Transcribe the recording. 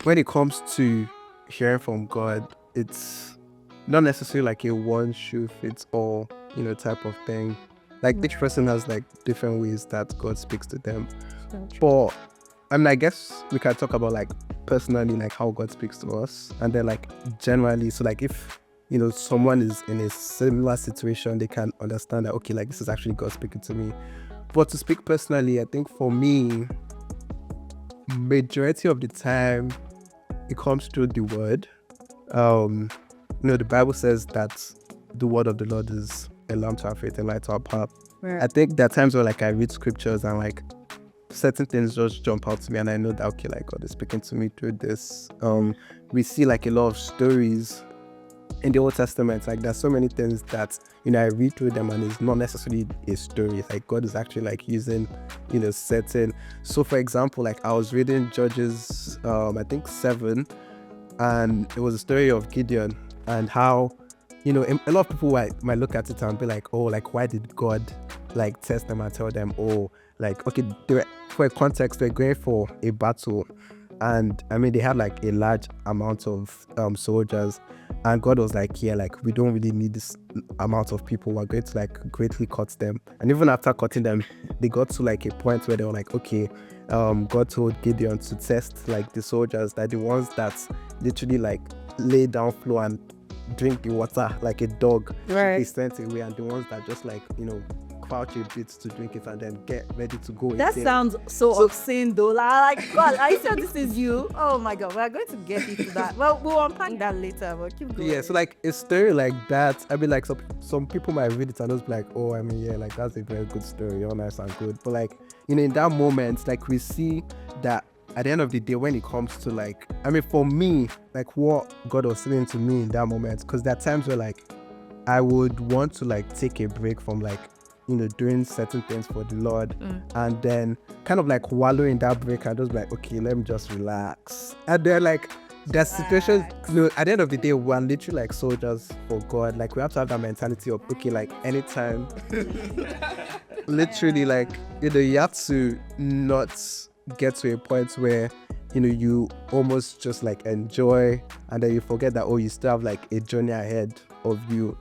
when it comes to hearing from God, it's not necessarily like a one shoe fits all, type of thing. Like each person has like different ways that God speaks to them. But I guess we can talk about like personally, like how God speaks to us, and then like generally. So like if someone is in a similar situation, they can understand that okay, like this is actually God speaking to me. But to speak personally, I think for me, majority of the time, it comes through the word. The Bible says that the word of the Lord is a lamp to our faith and light to our path. Right. I think there are times where like I read scriptures and like certain things just jump out to me, and I know that okay, like God is speaking to me through this. We see like a lot of stories in the Old Testament. Like there's so many things that I read through them, and it's not necessarily a story. Like God is actually like using certain. So for example, like I was reading Judges, I think 7, and it was a story of Gideon and how a lot of people might look at it and be like, oh, like why did God like test them and tell them, oh, like okay, for a context, they're going for a battle, and they had like a large amount of soldiers, and God was like, yeah, like we don't really need this amount of people, we're going to like greatly cut them. And even after cutting them, they got to like a point where they were like, okay, God told Gideon to test like the soldiers, that the ones that literally like lay down floor and drink the water like a dog, right, they sent away, and the ones that just like crouch a bit to drink it and then get ready to go. That sounds so obscene though. Like God, I said this is you. Oh my God, we're going to get into that. Well, we'll unpack that later, but keep going. Yeah, so like a story like that, like some people might read it and just be like, oh, yeah, like that's a very good story, all nice and good. But like, in that moment, like we see that at the end of the day, when it comes to like, for me, like what God was saying to me in that moment, because there are times where like I would want to like take a break from like doing certain things for the Lord, and then kind of like wallow in that break and just like, okay, let me just relax. And then like that situation, at the end of the day, we're literally like soldiers for God. Like we have to have that mentality of okay, like anytime, literally like you have to not get to a point where you almost just like enjoy, and then you forget that you still have like a journey ahead of you.